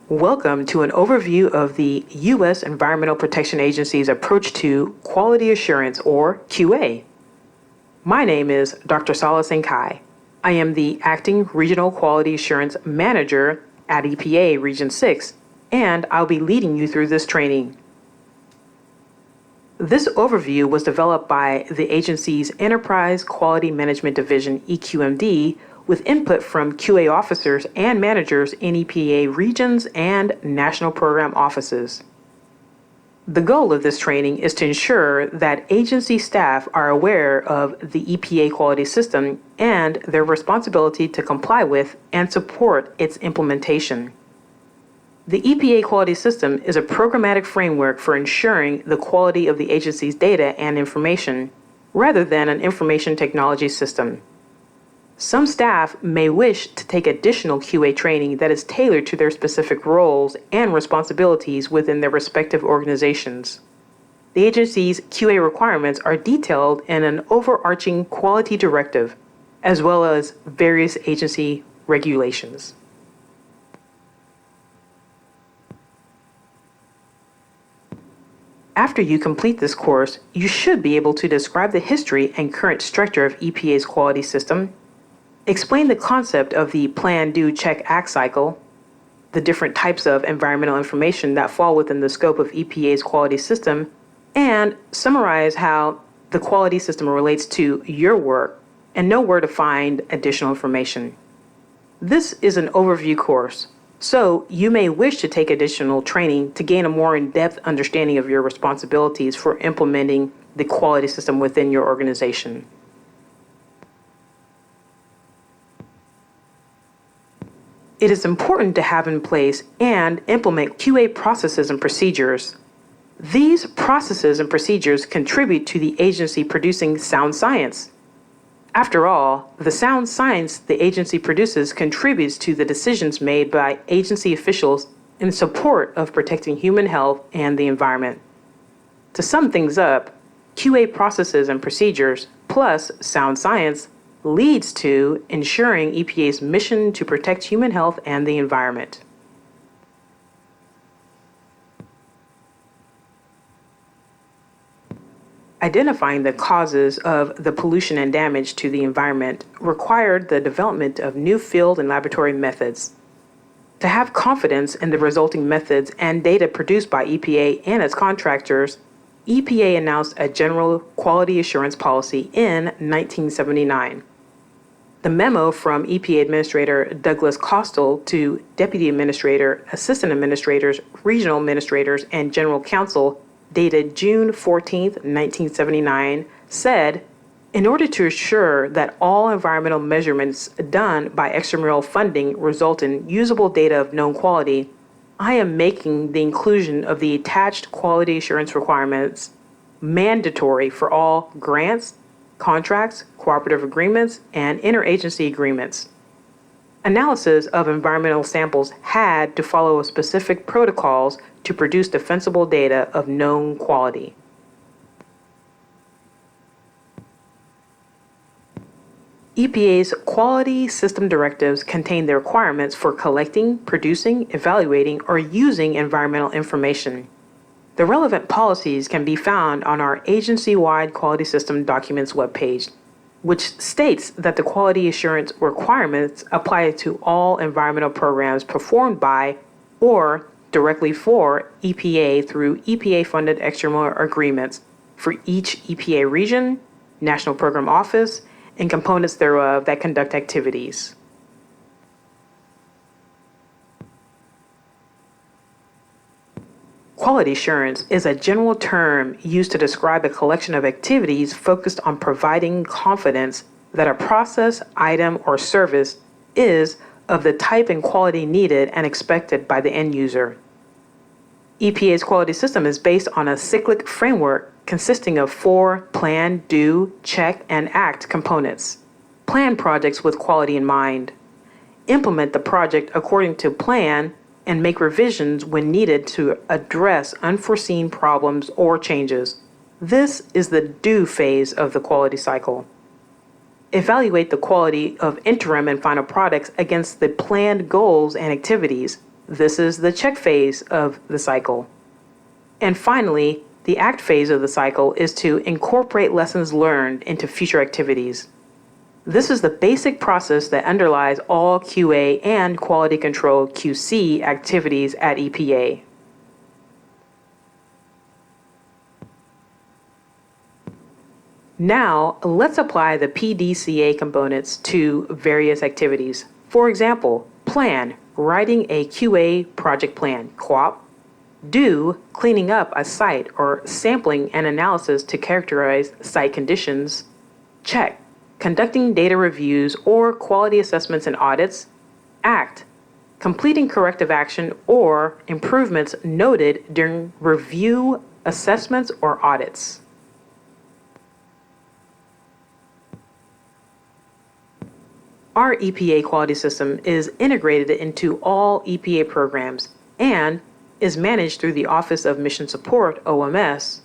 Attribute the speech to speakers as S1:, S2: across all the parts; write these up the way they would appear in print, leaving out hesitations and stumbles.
S1: Welcome to an overview of the U.S. Environmental Protection Agency's approach to quality assurance, or QA. My name is Dr. Sala Senkai. I am the Acting Regional Quality Assurance Manager at EPA Region 6, and I'll be leading you through this training. This overview was developed by the agency's Enterprise Quality Management Division, EQMD, with input from QA officers and managers in EPA regions and national program offices. The goal of this training is to ensure that agency staff are aware of the EPA quality system and their responsibility to comply with and support its implementation. The EPA quality system is a programmatic framework for ensuring the quality of the agency's data and information, rather than an information technology system. Some staff may wish to take additional QA training that is tailored to their specific roles and responsibilities within their respective organizations. The agency's QA requirements are detailed in an overarching quality directive, as well as various agency regulations. After you complete this course, you should be able to describe the history and current structure of EPA's quality system, explain the concept of the Plan, Do, Check, Act cycle, the different types of environmental information that fall within the scope of EPA's quality system, and summarize how the quality system relates to your work and know where to find additional information. This is an overview course, so you may wish to take additional training to gain a more in-depth understanding of your responsibilities for implementing the quality system within your organization. It is important to have in place and implement QA processes and procedures. These processes and procedures contribute to the agency producing sound science. After all, the sound science the agency produces contributes to the decisions made by agency officials in support of protecting human health and the environment. To sum things up, QA processes and procedures plus sound science leads to ensuring EPA's mission to protect human health and the environment. Identifying the causes of the pollution and damage to the environment required the development of new field and laboratory methods. To have confidence in the resulting methods and data produced by EPA and its contractors, EPA announced a general quality assurance policy in 1979. The memo from EPA Administrator Douglas Costel to Deputy Administrator, Assistant Administrators, Regional Administrators, and General Counsel, dated June 14, 1979, said, "In order to assure that all environmental measurements done by extramural funding result in usable data of known quality, I am making the inclusion of the attached quality assurance requirements mandatory for all grants, contracts, cooperative agreements, and interagency agreements." Analysis of environmental samples had to follow specific protocols to produce defensible data of known quality. EPA's quality system directives contain the requirements for collecting, producing, evaluating, or using environmental information. The relevant policies can be found on our agency-wide quality system documents webpage, which states that the quality assurance requirements apply to all environmental programs performed by or directly for EPA through EPA-funded extramural agreements for each EPA region, national program office, and components thereof that conduct activities. Quality assurance is a general term used to describe a collection of activities focused on providing confidence that a process, item, or service is of the type and quality needed and expected by the end user. EPA's quality system is based on a cyclic framework consisting of 4 Plan, Do, Check, and Act components. Plan projects with quality in mind. Implement the project according to plan and make revisions when needed to address unforeseen problems or changes. This is the Do phase of the quality cycle. Evaluate the quality of interim and final products against the planned goals and activities. This is the check phase of the cycle. And finally, the act phase of the cycle is to incorporate lessons learned into future activities. This is the basic process that underlies all QA and quality control QC activities at EPA. Now, let's apply the PDCA components to various activities. For example, plan, writing a QA project plan, QOP. Do, cleaning up a site or sampling and analysis to characterize site conditions. Check, conducting data reviews or quality assessments and audits. Act, completing corrective action or improvements noted during review, assessments, or audits. Our EPA quality system is integrated into all EPA programs and is managed through the Office of Mission Support, OMS,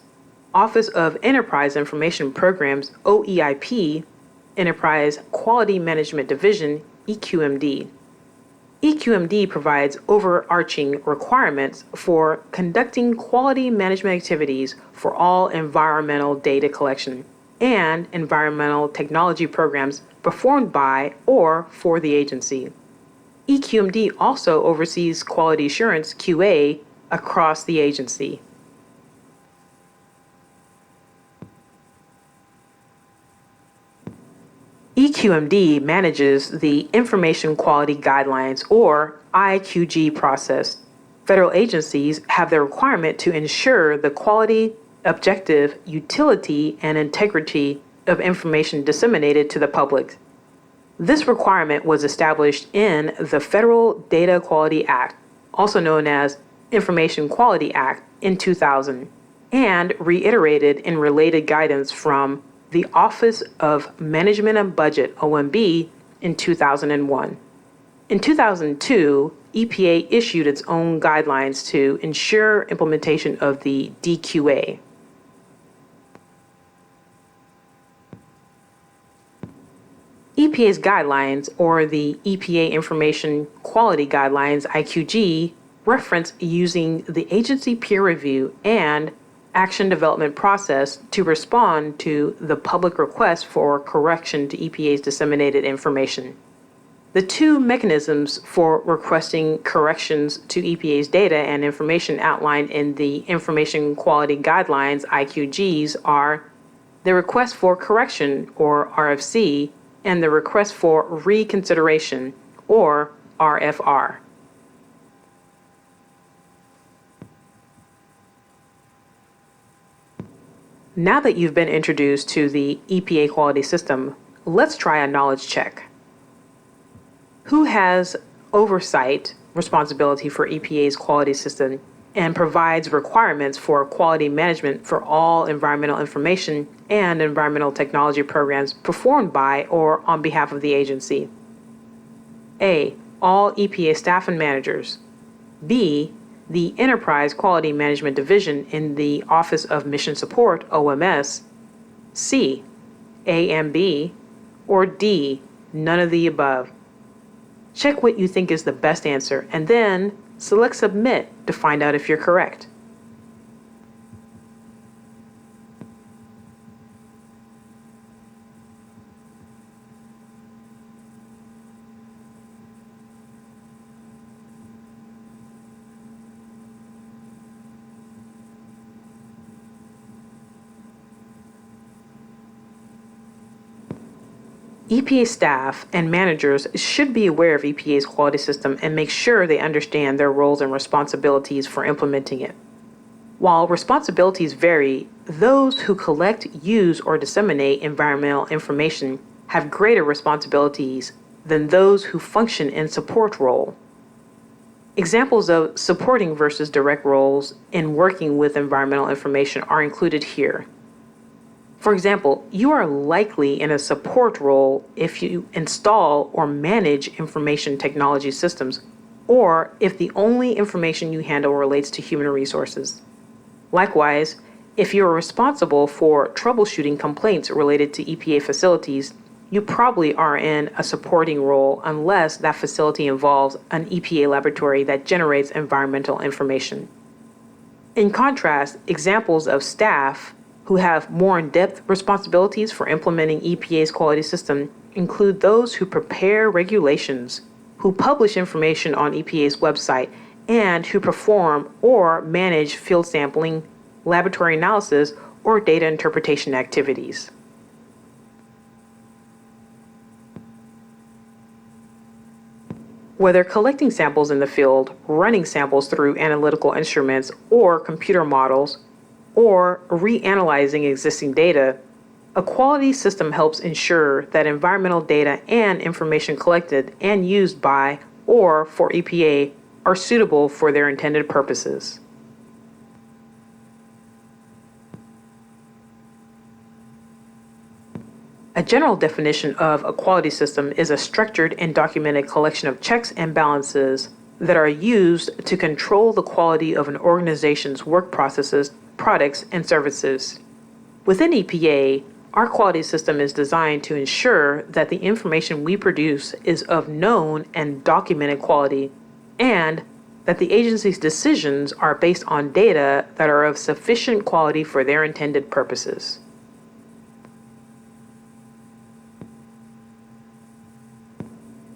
S1: Office of Enterprise Information Programs, OEIP, Enterprise Quality Management Division, EQMD. EQMD provides overarching requirements for conducting quality management activities for all environmental data collection and environmental technology programs performed by or for the agency. EQMD also oversees quality assurance QA across the agency. EQMD manages the Information Quality Guidelines or IQG process. Federal agencies have the requirement to ensure the quality, objective, utility, and integrity of information disseminated to the public. This requirement was established in the Federal Data Quality Act, also known as Information Quality Act, in 2000, and reiterated in related guidance from the Office of Management and Budget, OMB, in 2001. In 2002, EPA issued its own guidelines to ensure implementation of the DQA. EPA's guidelines, or the EPA Information Quality Guidelines, IQG, reference using the agency peer review and action development process to respond to the public request for correction to EPA's disseminated information. The two mechanisms for requesting corrections to EPA's data and information outlined in the Information Quality Guidelines, IQGs, are the request for correction, or RFC, and the request for reconsideration, or RFR. Now that you've been introduced to the EPA quality system, let's try a knowledge check. Who has oversight responsibility for EPA's quality system and provides requirements for quality management for all environmental information and environmental technology programs performed by or on behalf of the agency? A, all EPA staff and managers. B, the Enterprise Quality Management Division in the Office of Mission Support, OMS. C, A and B. Or D, none of the above. Check what you think is the best answer and then select Submit to find out if you're correct. EPA staff and managers should be aware of EPA's quality system and make sure they understand their roles and responsibilities for implementing it. While responsibilities vary, those who collect, use, or disseminate environmental information have greater responsibilities than those who function in support role. Examples of supporting versus direct roles in working with environmental information are included here. For example, you are likely in a support role if you install or manage information technology systems, or if the only information you handle relates to human resources. Likewise, if you are responsible for troubleshooting complaints related to EPA facilities, you probably are in a supporting role unless that facility involves an EPA laboratory that generates environmental information. In contrast, examples of staff who have more in-depth responsibilities for implementing EPA's quality system include those who prepare regulations, who publish information on EPA's website, and who perform or manage field sampling, laboratory analysis, or data interpretation activities. Whether collecting samples in the field, running samples through analytical instruments or computer models, or reanalyzing existing data, a quality system helps ensure that environmental data and information collected and used by or for EPA are suitable for their intended purposes. A general definition of a quality system is a structured and documented collection of checks and balances that are used to control the quality of an organization's work processes, products, and services. Within EPA, our quality system is designed to ensure that the information we produce is of known and documented quality, and that the agency's decisions are based on data that are of sufficient quality for their intended purposes.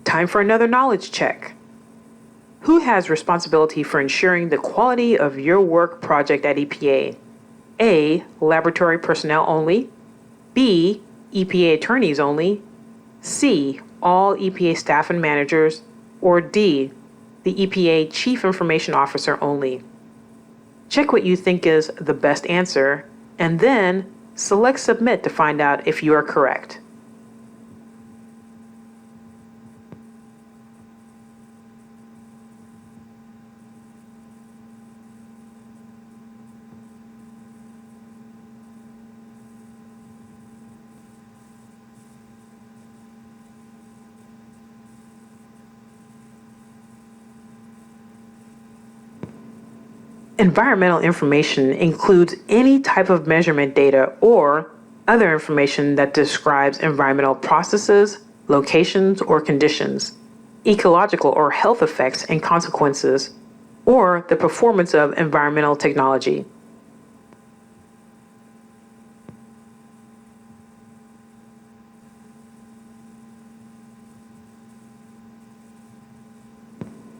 S1: Time for another knowledge check. Who has responsibility for ensuring the quality of your work project at EPA? A. Laboratory personnel only. B. EPA attorneys only. C. All EPA staff and managers. Or D. The EPA Chief Information Officer only. Check what you think is the best answer, and then select Submit to find out if you are correct. Environmental information includes any type of measurement data or other information that describes environmental processes, locations, or conditions, ecological or health effects and consequences, or the performance of environmental technology.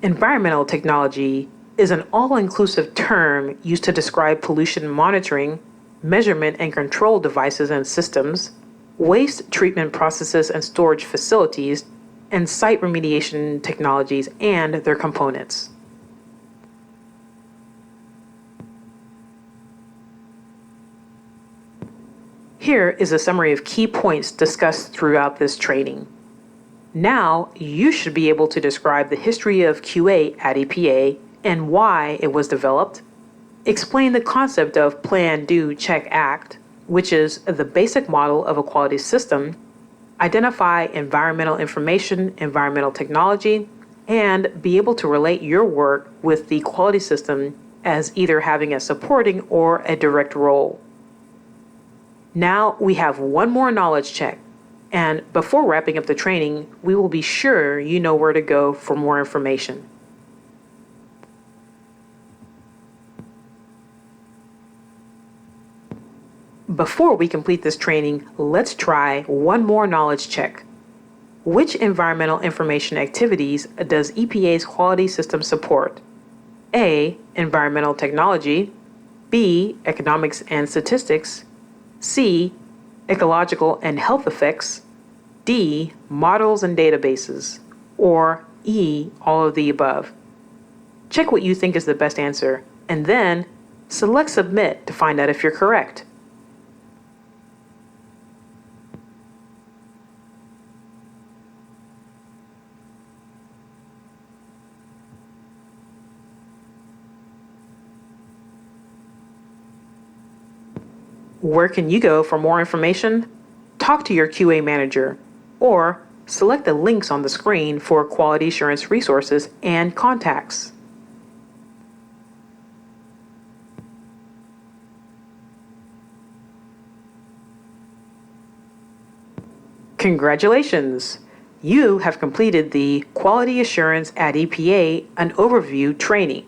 S1: Environmental technology is an all-inclusive term used to describe pollution monitoring, measurement and control devices and systems, waste treatment processes and storage facilities, and site remediation technologies and their components. Here is a summary of key points discussed throughout this training. Now, you should be able to describe the history of QA at EPA and why it was developed, explain the concept of Plan, Do, Check, Act, which is the basic model of a quality system, identify environmental information, environmental technology, and be able to relate your work with the quality system as either having a supporting or a direct role. Now we have one more knowledge check, and before wrapping up the training, we will be sure you know where to go for more information. Before we complete this training, let's try one more knowledge check. Which environmental information activities does EPA's quality system support? A. Environmental technology. B. Economics and statistics. C. Ecological and health effects. D. Models and databases. Or E. All of the above. Check what you think is the best answer, and then select Submit to find out if you're correct. Where can you go for more information? Talk to your QA manager, or select the links on the screen for quality assurance resources and contacts. Congratulations! You have completed the Quality Assurance at EPA, an overview training.